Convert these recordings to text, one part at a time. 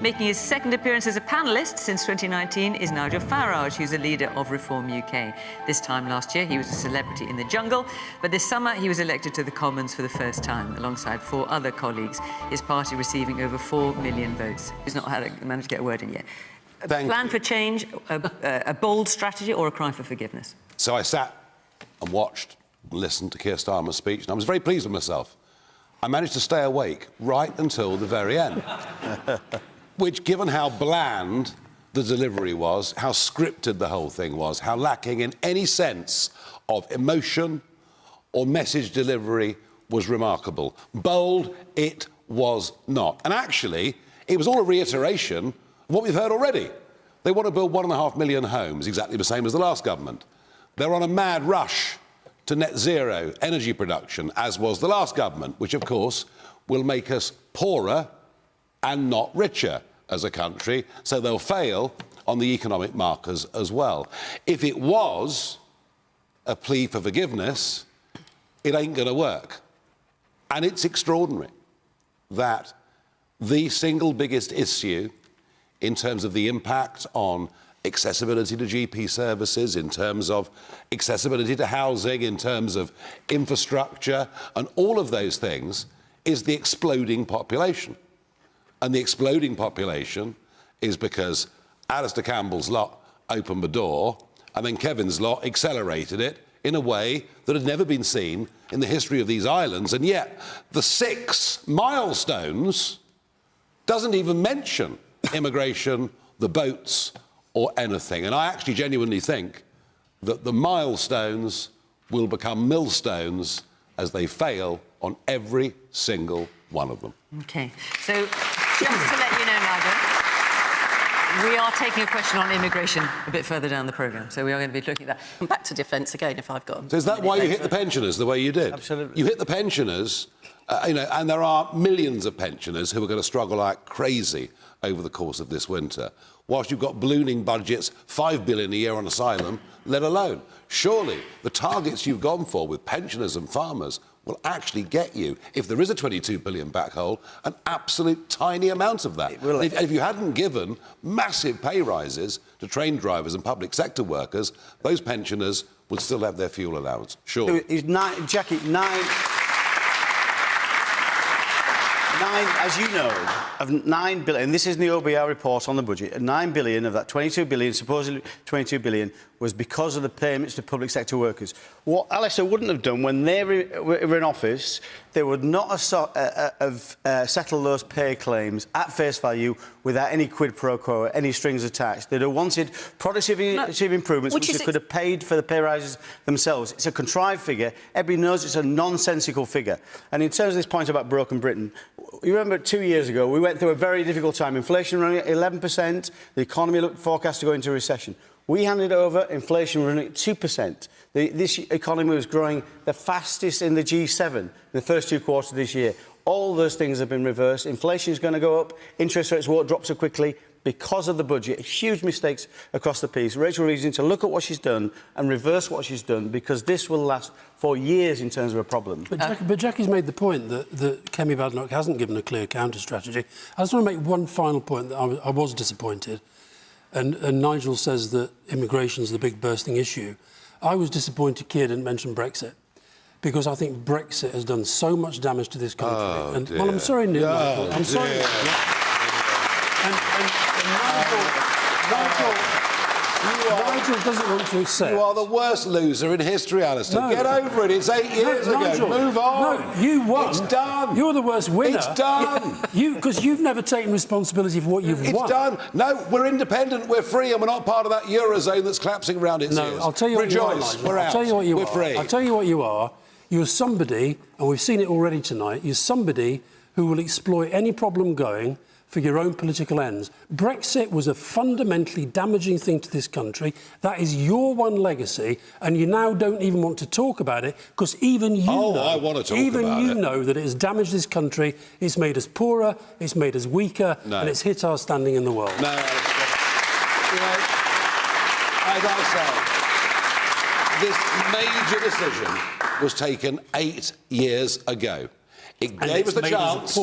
Making his second appearance as a panellist since 2019 is Nigel Farage, who's a leader of Reform UK. This time last year, he was a celebrity in the jungle, but this summer he was elected to the Commons for the first time, alongside 4 other colleagues, his party receiving over 4 million votes. He's not managed to get a word in yet. A plan for change, a bold strategy, or a cry for forgiveness? So I sat and watched and listened to Keir Starmer's speech, and I was very pleased with myself. I managed to stay awake right until the very end. Which, given how bland the delivery was, how scripted the whole thing was, how lacking in any sense of emotion or message delivery, was remarkable. Bold, it was not. And actually, it was all a reiteration of what we've heard already. They want to build 1.5 million homes, exactly the same as the last government. They're on a mad rush to net zero energy production, as was the last government, which, of course, will make us poorer and not richer as a country, so they'll fail on the economic markers as well. If it was a plea for forgiveness, it ain't going to work. And it's extraordinary that the single biggest issue in terms of the impact on accessibility to GP services, in terms of accessibility to housing, in terms of infrastructure, and all of those things, is the exploding population. And the exploding population is because Alistair Campbell's lot opened the door, and then Kevin's lot accelerated it in a way that had never been seen in the history of these islands. And yet, the 6 milestones doesn't even mention immigration, the boats, or anything. And I actually genuinely think that the milestones will become millstones as they fail on every single one of them. OK. So, just to let you know, Nigel, we are taking a question on immigration a bit further down the programme, so we are going to be looking at that. I'm back to defence again, if I've got... So is that why you hit the pensioners the way you did? Absolutely. You hit the pensioners, you know, and there are millions of pensioners who are going to struggle like crazy over the course of this winter, whilst you've got ballooning budgets, $5 billion a year on asylum, let alone. Surely the targets you've gone for with pensioners and farmers will actually get you, if there is a £22 billion back hole, an absolute tiny amount of that. If you hadn't given massive pay rises to train drivers and public sector workers, those pensioners would still have their fuel allowance. Sure. Jackie, as you know, of 9 billion, and this is in the OBR report on the budget, 9 billion of that 22 billion, supposedly 22 billion, was because of the payments to public sector workers. What Alistair wouldn't have done when they were in office, they would not have settled those pay claims at face value without any quid pro quo, any strings attached. They'd have wanted productivity improvements, which they could have paid for the pay rises themselves. It's a contrived figure. Everybody knows it's a nonsensical figure. And in terms of this point about broken Britain, you remember 2 years ago, we went through a very difficult time. Inflation running at 11%, the economy looked forecast to go into recession. We handed over inflation running at 2%. This economy was growing the fastest in the G7 in the first 2 quarters of this year. All those things have been reversed. Inflation is going to go up. Interest rates won't drop so quickly because of the budget. Huge mistakes across the piece. Rachel Reeves needs to look at what she's done and reverse what she's done, because this will last for years in terms of a problem. But Jackie's made the point that Kemi Badenoch hasn't given a clear counter-strategy. I just want to make one final point that I was disappointed. And Nigel says that immigration is the big bursting issue. I was disappointed Keir didn't mention Brexit, because I think Brexit has done so much damage to this country. Well, I'm sorry, Nigel. I'm sorry. Nigel doesn't want to accept. You are the worst loser in history, Alistair. No. Get over it. It's 8 years ago. Nigel, move on. No, you won. It's done. You're the worst winner. It's done. Because you've never taken responsibility for what you've won. It's done. No, we're independent, we're free, and we're not part of that Eurozone that's collapsing around its ears. I'll tell you what Rejoice. you are, We're out. I'll tell you what you we're are. free. I'll tell you what you are. You're somebody, and we've seen it already tonight, you're somebody who will exploit any problem going for your own political ends. Brexit was a fundamentally damaging thing to this country. That is your one legacy, and you now don't even want to talk about it, because even you know... I want to talk about it. Even you know that it has damaged this country, it's made us poorer, it's made us weaker, and it's hit our standing in the world. No, you know, as I say, this major decision was taken 8 years ago. It gave us the chance.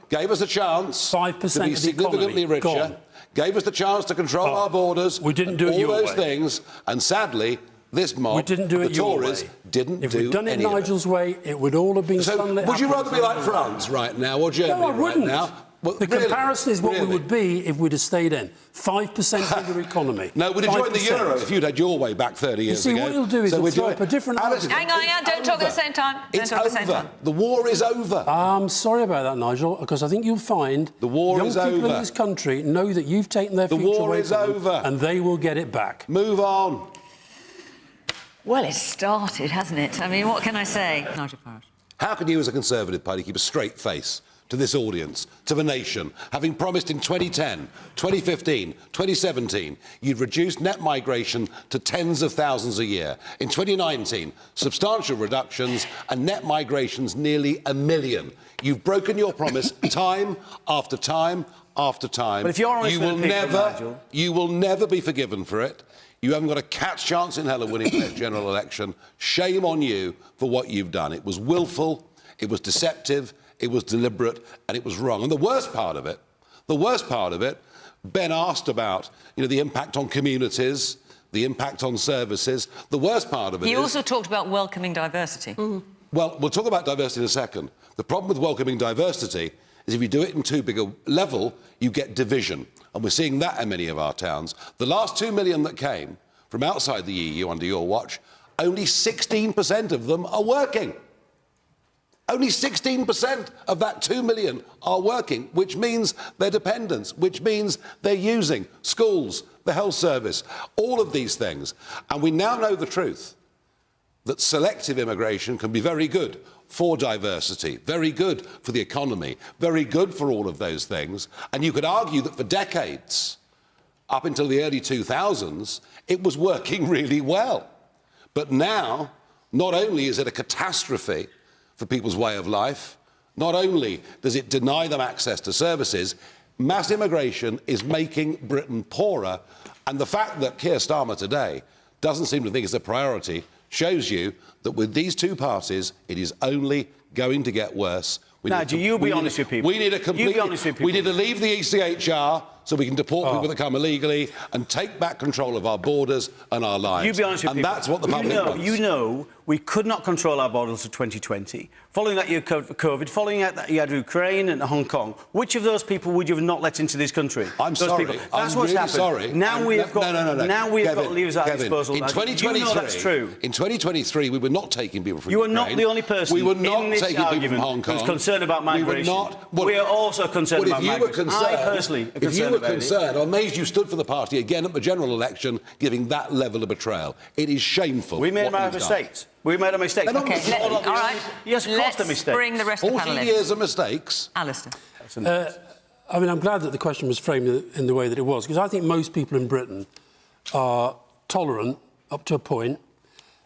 Gave us a chance 5% to be significantly richer. Gone. Gave us the chance to control our borders. We didn't do it your way. All those things, and sadly, this mob, the Tories, didn't do any of it. If we'd done it Nigel's way, it would all have been sunlit. Would you rather be like France right now or Germany no, I wouldn't. right now? Well, the comparison is what we would be if we'd have stayed in. 5% bigger economy. No, we'd have joined the euro if you'd had your way back 30 years ago. You see, what you'll do is you'll throw up a different argument. Hang on, don't talk at the same time. It's over. The war is over. I'm sorry about that, Nigel, because I think you'll find the war is over. Young people in this country know that you've taken their future away from them, and they will get it back. Move on. Well, it's started, hasn't it? I mean, what can I say? Nigel Farage. How can you, as a Conservative Party, keep a straight face to this audience, to the nation, having promised in 2010, 2015, 2017, you'd reduce net migration to tens of thousands a year. In 2019, substantial reductions and net migrations nearly 1 million. You've broken your promise time after time after time. But if you're honest with the people, Nigel, you will never be forgiven for it. You haven't got a cat's chance in hell of winning the general election. Shame on you for what you've done. It was willful, it was deceptive, it was deliberate, and it was wrong. And the worst part of it, Ben asked about, the impact on communities, the impact on services. The worst part of it He also talked about welcoming diversity. Well, we'll talk about diversity in a second. The problem with welcoming diversity is if you do it in too big a level, you get division. And we're seeing that in many of our towns. The last 2 million that came from outside the EU under your watch, only 16% of them are working. Only 16% of that 2 million are working, which means they're dependents, which means they're using schools, the health service, all of these things. And we now know the truth, that selective immigration can be very good for diversity, very good for the economy, very good for all of those things. And you could argue that for decades, up until the early 2000s, it was working really well. But now, not only is it a catastrophe for people's way of life, not only does it deny them access to services, mass immigration is making Britain poorer. And the fact that Keir Starmer today doesn't seem to think it's a priority shows you that with these two parties, it is only going to get worse. Nigel, you be honest with people. We need a complete... We need to leave the ECHR so we can deport people that come illegally and take back control of our borders and our lives. You be honest with people. And that's what the public wants. You know we could not control our borders for 2020. Following that, you had COVID. Following that, you had Ukraine and Hong Kong. Which of those people would you have not let into this country? I'm sorry. That's what's really happened. Sorry. Now we have got... No. Now we have got leaders at our Kevin, disposal. In 2023, you know that's true. In 2023, we were not taking people from Ukraine. Ukraine. You are not the only person we were not in this taking people from Hong Kong who's concerned about migration. We are also concerned about migration. I personally am concerned about it. If you were concerned, I'm amazed you stood for the party again at the general election, giving that level of betrayal. It is shameful. We made mistakes. We made a mistake. OK, all right. Yes, of course, the mistake. Bring the rest of the panel in. 40 years of mistakes. Alistair. I mean, I'm glad that the question was framed in the way that it was, because I think most people in Britain are tolerant up to a point,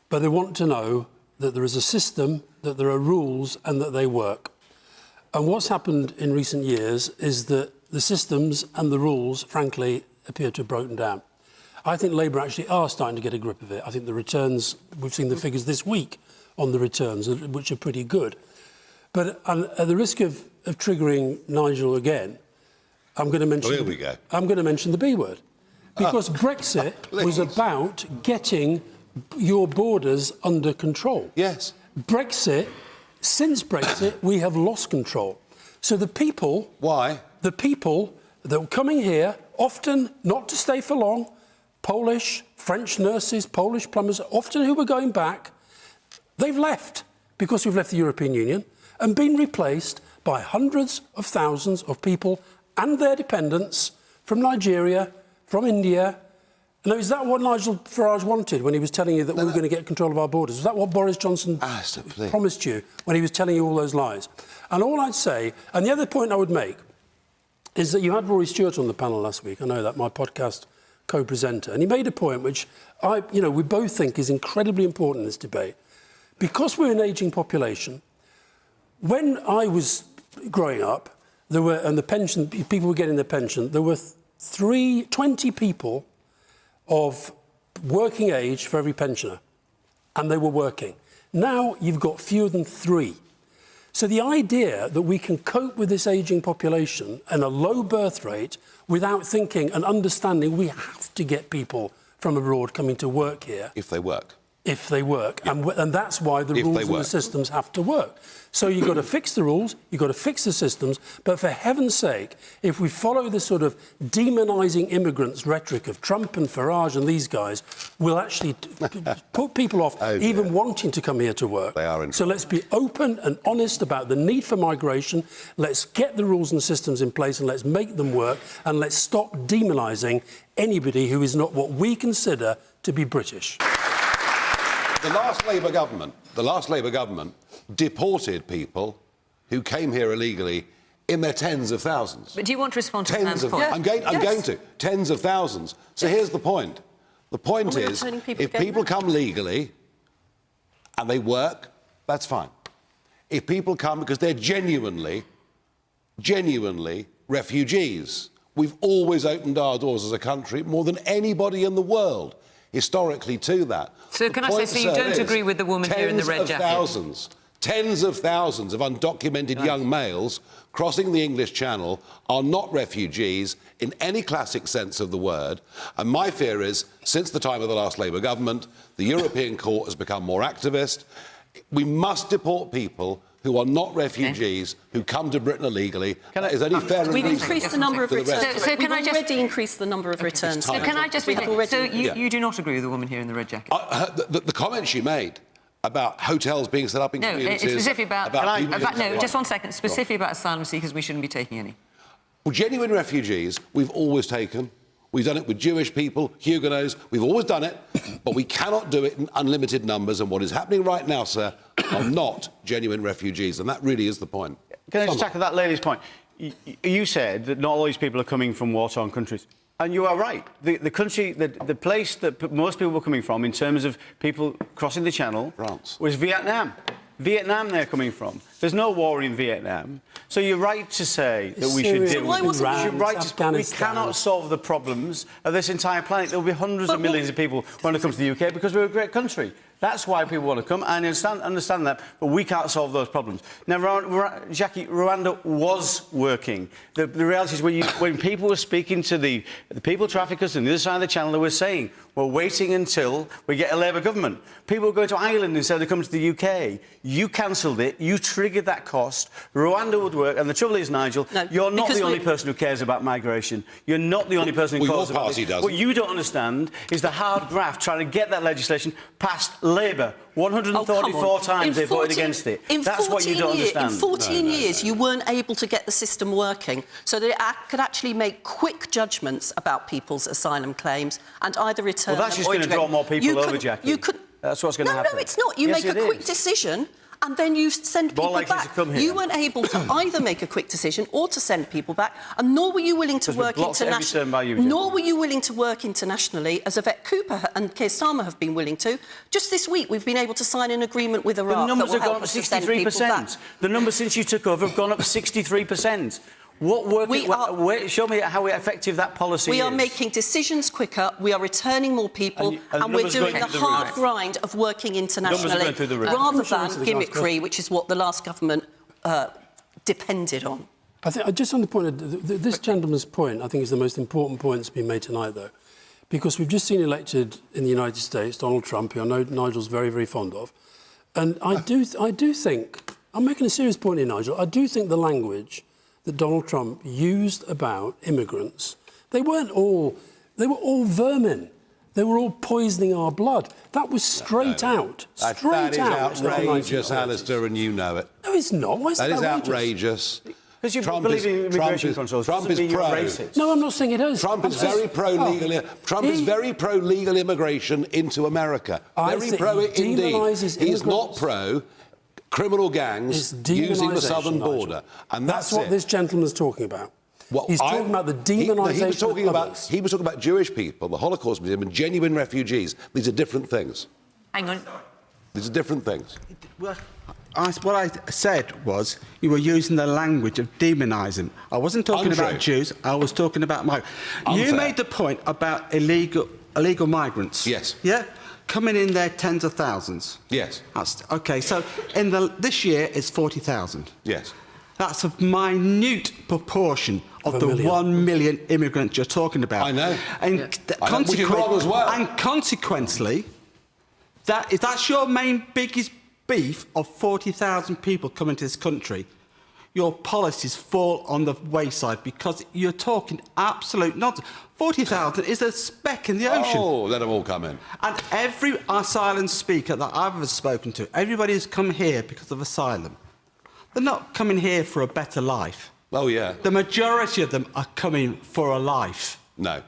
but they want to know that there is a system, that there are rules, and that they work. And what's happened in recent years is that the systems and the rules, frankly, appear to have broken down. I think Labour actually are starting to get a grip of it. I think the returns, we've seen the figures this week on the returns, which are pretty good. But at the risk of triggering Nigel again, I'm going to mention... Oh, here we go. I'm going to mention the B word. Because Brexit was about getting your borders under control. Yes. Since Brexit, we have lost control. So the people... Why? The people that were coming here, often not to stay for long, Polish, French nurses, Polish plumbers, often who were going back, they've left because we've left the European Union and been replaced by hundreds of thousands of people and their dependents from Nigeria, from India. Now, is that what Nigel Farage wanted when he was telling you that we were going to get control of our borders? Was that what Boris Johnson promised you when he was telling you all those lies? And all I'd say, and the other point I would make, is that you had Rory Stewart on the panel last week. I know that, my podcast co-presenter, and he made a point which we both think is incredibly important in this debate. Because we're an ageing population, when I was growing up, people were getting their pension, there were 20 people of working age for every pensioner, and they were working. Now you've got fewer than 3. So the idea that we can cope with this ageing population and a low birth rate without thinking and understanding we have to get people from abroad coming to work here. If they work. If they work. Yeah. And that's why the rules and the systems have to work. So you've got to fix the rules, you've got to fix the systems, but for heaven's sake, if we follow this sort of demonising immigrants rhetoric of Trump and Farage and these guys, we'll actually put people off even wanting to come here to work. They are in so let's be open and honest about the need for migration, let's get the rules and systems in place and let's make them work, and let's stop demonising anybody who is not what we consider to be British. The last Labour government deported people who came here illegally in their tens of thousands. But do you want to respond to Sam's point? I'm going to. Tens of thousands. So here's the point. The point is, if people come legally and they work, that's fine. If people come because they're genuinely refugees, we've always opened our doors as a country more than anybody in the world. Historically to that. So can I say, so you don't agree with the woman here in the red jacket? Tens of thousands of undocumented young males crossing the English Channel are not refugees in any classic sense of the word. And my fear is, since the time of the last Labour government, the European Court has become more activist. We must deport people who are not refugees, who come to Britain illegally. Is only fair and We've increased the number of returns. So can I just... We've already increased the number of returns. So can I just... So you do not agree with the woman here in the red jacket? The comment she made about hotels being set up in communities... No, it's specifically about... No, just 1 second. Specifically about asylum seekers, we shouldn't be taking any. Well, genuine refugees, we've always taken. We've done it with Jewish people, Huguenots. We've always done it, but we cannot do it in unlimited numbers. And what is happening right now, sir, are not genuine refugees, and that really is the point. Can I just tackle that lady's point? You said that not all these people are coming from war-torn countries. And you are right. The country, the place that most people were coming from in terms of people crossing the Channel was Vietnam. Vietnam they're coming from. There's no war in Vietnam. So you're right to say that we should deal with it. We cannot solve the problems of this entire planet. There will be hundreds of millions of people when it comes to the UK because we're a great country. That's why people want to come. I understand that, but we can't solve those problems. Now, Jackie, Rwanda was working. The reality is when people were speaking to the people traffickers on the other side of the Channel, they were saying, we're waiting until we get a Labour government. People were going to Ireland instead of coming to the UK. You cancelled it. You triggered that cost. Rwanda would work. And the trouble is, Nigel, you're not the only person who cares about migration. You're not the only person who cares about it. What you don't understand is the hard graft trying to get that legislation passed Labour. 134 times they voted against it. That's what you don't understand. In 14 years, you weren't able to get the system working so that it could actually make quick judgments about people's asylum claims and either return them or... Well, that's just going to draw more people over, Jackie. That's what's going to happen. No, it's not. You make a quick decision and then you send people back. You weren't able to either make a quick decision or to send people back, and nor were you willing to work internationally. Nor were you willing to work internationally, as Yvette Cooper and Keir Starmer have been willing to. Just this week, we've been able to sign an agreement with Iraq. The numbers have gone up 63%. The numbers since you took over have gone up 63%. Show me how effective that policy is. We are making decisions quicker, we are returning more people, and we're doing the hard grind of working internationally, rather than gimmickry, which is what the last government depended on. I think, just on the point of this gentleman's point, I think is the most important point that's been made tonight, though, because we've just seen elected in the United States Donald Trump, who I know Nigel's very, very fond of, and I do think, I'm making a serious point here, Nigel, I do think the language that Donald Trump used about immigrants, they were all vermin. They were all poisoning our blood. That was straight out. That is outrageous, Alistair, and you know it. No, it's not. Why is that is outrageous? Because you believe in immigration controls. Trump is pro. No, I'm not saying it is. Trump is very pro-legal. Trump is very pro-legal immigration into America. Very pro it indeed. He's not pro criminal gangs using the southern border. And that's what this gentleman's talking about. He's talking about the demonisation of others. He was talking about Jewish people, the Holocaust Museum, and genuine refugees. These are different things. Hang on. These are different things. Well, what I said was you were using the language of demonising. I wasn't talking about Jews. I was talking about migrants. You made the point about illegal migrants. Yes. Yeah? coming in there tens of thousands. Yes. OK, so this year it's 40,000. Yes. That's a minute proportion of the 1 million immigrants you're talking about. I know. And which is wrong as well. And consequently, if that's your main biggest beef of 40,000 people coming to this country, your policies fall on the wayside because you're talking absolute nonsense. 40,000 is a speck in the ocean. Oh, let them all come in. And every asylum speaker that I've ever spoken to, everybody who's come here because of asylum, they're not coming here for a better life. Oh, yeah. The majority of them are coming for a life. No.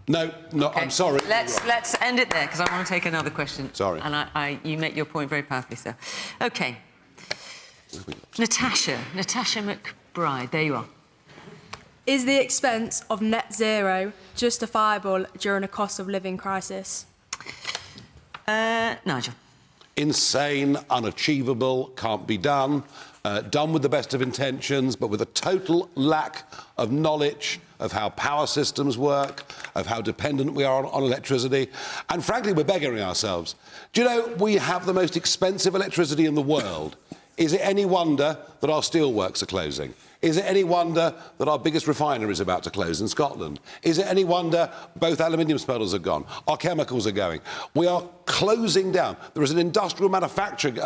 No, okay. I'm sorry. Let's end it there, because I want to take another question. Sorry. And you make your point very powerfully, sir. OK. Natasha McBride, there you are. Is the expense of net zero justifiable during a cost of living crisis? Nigel. Insane, unachievable, can't be done. Done with the best of intentions, but with a total lack of knowledge of how power systems work, of how dependent we are on electricity. And frankly, we're beggaring ourselves. Do you know, we have the most expensive electricity in the world. Is it any wonder that our steelworks are closing? Is it any wonder that our biggest refinery is about to close in Scotland? Is it any wonder both aluminium smelters are gone? Our chemicals are going. We are closing down. There is an industrial manufacturing,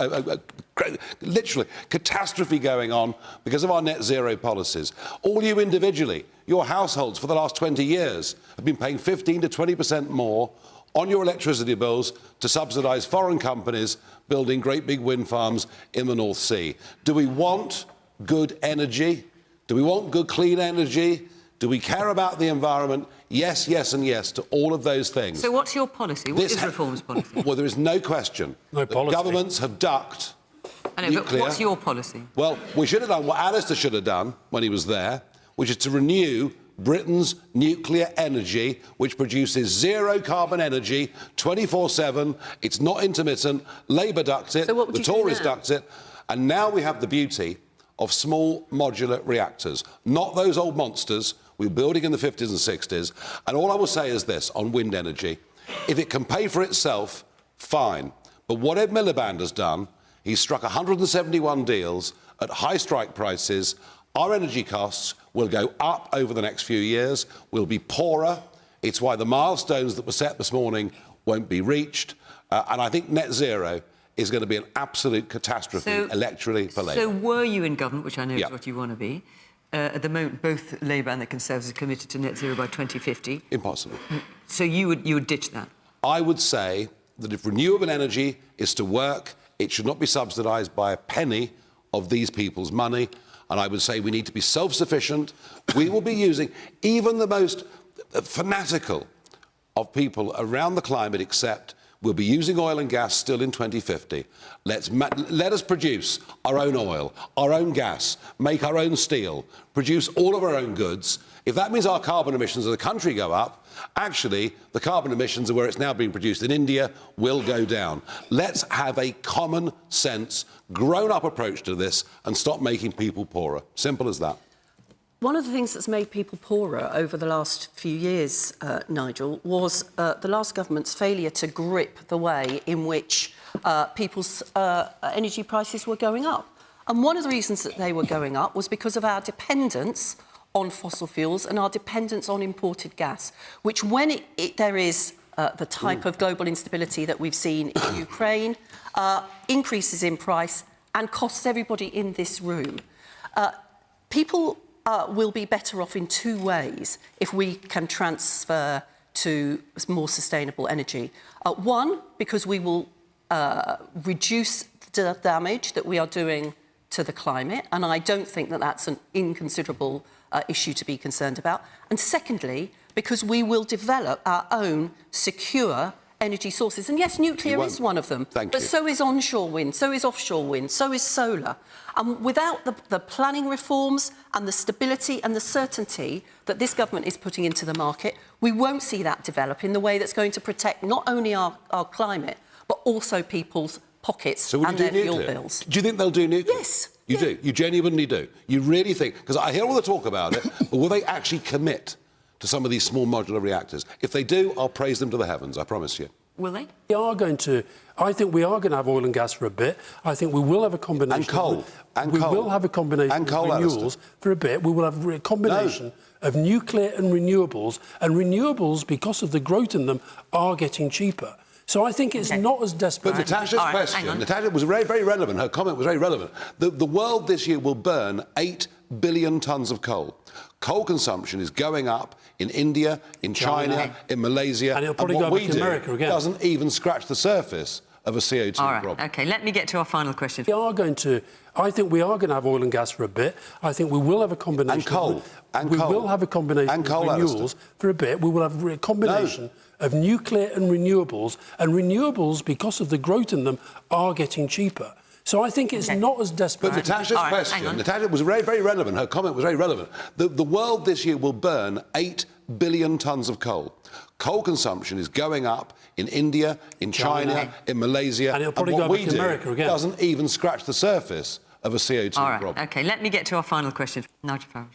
literally, catastrophe going on because of our net zero policies. All you individually, your households for the last 20 years have been paying 15 to 20% more on your electricity bills to subsidise foreign companies building great big wind farms in the North Sea. Do we want good energy? Do we want good, clean energy? Do we care about the environment? Yes, yes and yes to all of those things. So what's your policy? What is Reform's policy? Well, there is no question that governments have ducked nuclear. But what's your policy? Well, we should have done what Alistair should have done when he was there, which is to renew Britain's nuclear energy, which produces zero carbon energy 24/7. It's not intermittent. Labour ducked it. So what would the you do Tories now? ducked it. And now we have the beauty of small modular reactors, not those old monsters we were building in the 50s and 60s. And all I will say is this on wind energy. If it can pay for itself, fine. But what Ed Miliband has done, he's struck 171 deals at high strike prices. Our energy costs will go up over the next few years. We'll be poorer. It's why the milestones that were set this morning won't be reached. And I think net zero is going to be an absolute catastrophe electorally for Labour. So were you in government, which I know is what you want to be, at the moment both Labour and the Conservatives are committed to net zero by 2050. Impossible. So you would ditch that? I would say that if renewable energy is to work, it should not be subsidised by a penny of these people's money. And I would say we need to be self-sufficient. We will be using even the most fanatical of people around the climate accept we'll be using oil and gas still in 2050. Let us produce our own oil, our own gas, make our own steel, produce all of our own goods. If that means our carbon emissions as a country go up, actually, the carbon emissions where it's now being produced in India will go down. Let's have a common sense, grown-up approach to this and stop making people poorer. Simple as that. One of the things that's made people poorer over the last few years, Nigel, was the last government's failure to grip the way in which people's energy prices were going up. And one of the reasons that they were going up was because of our dependence on fossil fuels and our dependence on imported gas, which when there is the type of global instability that we've seen in Ukraine, increases in price and costs everybody in this room. People will be better off in two ways if we can transfer to more sustainable energy. One, because we will reduce the damage that we are doing to the climate, and I don't think that that's an inconsiderable issue to be concerned about. And secondly, because we will develop our own secure energy sources. And yes, nuclear is one of them. But so is onshore wind, so is offshore wind, so is solar. And without the planning reforms and the stability and the certainty that this government is putting into the market, we won't see that develop in the way that's going to protect not only our climate, but also people's pockets and their fuel bills. Do you think they'll do nuclear? Yes. You do? You genuinely do? You really think? Because I hear all the talk about it, but will they actually commit to some of these small modular reactors? If they do, I'll praise them to the heavens, I promise you. Will they? We are going to. I think we are going to have oil and gas for a bit. I think we will have a combination. And coal. We will have a combination and coal, of renewables for a bit. We will have a combination of nuclear and renewables. And renewables, because of the growth in them, are getting cheaper. So I think it's not as desperate. But Natasha's question, Natasha was very, very relevant. Her comment was very relevant. The world this year will burn 8 billion tonnes of coal. Coal consumption is going up in India, in China, in Malaysia. And it'll probably go back to America again. Doesn't even scratch the surface of a CO2 problem. OK, let me get to our final question. We are going to. I think we are going to have oil and gas for a bit. I think we will have a combination. And coal. We will have a combination and coal, of renewables for a bit. We will have a combination of nuclear and renewables. And renewables, because of the growth in them, are getting cheaper. So I think it's not as desperate. But Natasha's question, Natasha was very, very relevant. Her comment was very relevant. The world this year will burn 8 billion tonnes of coal. Coal consumption is going up in India, in China, in Malaysia. And it'll probably go back to America again. Doesn't even scratch the surface of a CO2 problem. OK, let me get to our final question. Nigel Farage.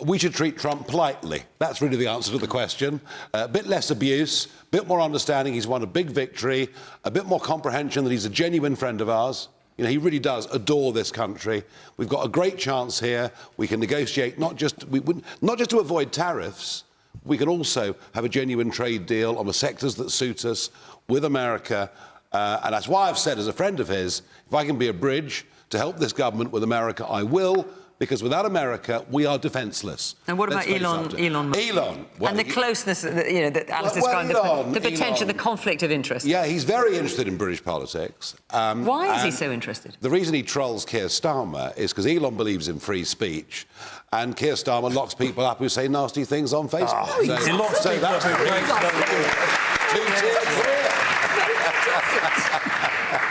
We should treat Trump politely. That's really the answer to the question. A bit less abuse, a bit more understanding he's won a big victory, a bit more comprehension that he's a genuine friend of ours. You know, he really does adore this country. We've got a great chance here. We can negotiate not just to avoid tariffs. We can also have a genuine trade deal on the sectors that suit us with America. And that's why I've said, as a friend of his, if I can be a bridge to help this government with America, I will. Because without America, we are defenceless. And what about Elon Musk? Well, and the closeness that Alice described, the potential, the conflict of interest. Yeah, he's very interested in British politics. Why is he so interested? The reason he trolls Keir Starmer is because Elon believes in free speech, and Keir Starmer locks people up who say nasty things on Facebook. So that's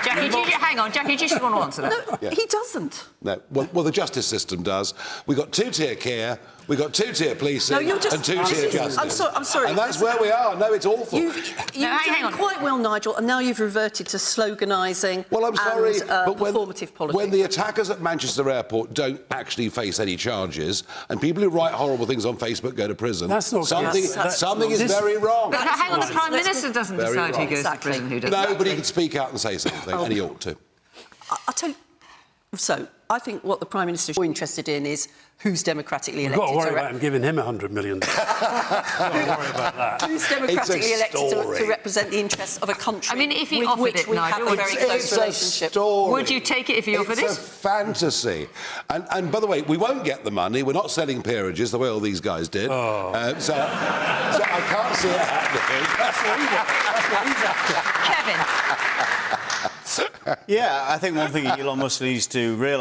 Jackie, hang on, Jackie, do you just want to answer that? No, he doesn't. No, well, the justice system does. We've got two-tier care, we've got two-tier policing and two-tier justice. I'm sorry. And that's where we are. No, it's awful. You've done quite well, Nigel, and now you've reverted to sloganising and performative politics. When the attackers at Manchester Airport don't actually face any charges, and people who write horrible things on Facebook go to prison, that's not something is very wrong. But hang on, the Prime Minister doesn't decide who goes to prison, who doesn't. No, but he can speak out and say something, and he ought to. I'll tell you. So, I think what the Prime Minister is more interested in is who's democratically elected. You've got to worry about him giving him $100 million. You've got to worry about that. Who's democratically elected to represent the interests of a country? I mean, if he offered it, Nigel, have a very close relationship. Would you take it if he offered it? It's a fantasy. And by the way, we won't get the money. We're not selling peerages the way all these guys did. So I can't see it happening. That's what he's after. Kevin. Yeah, I think one thing Elon Musk needs to realise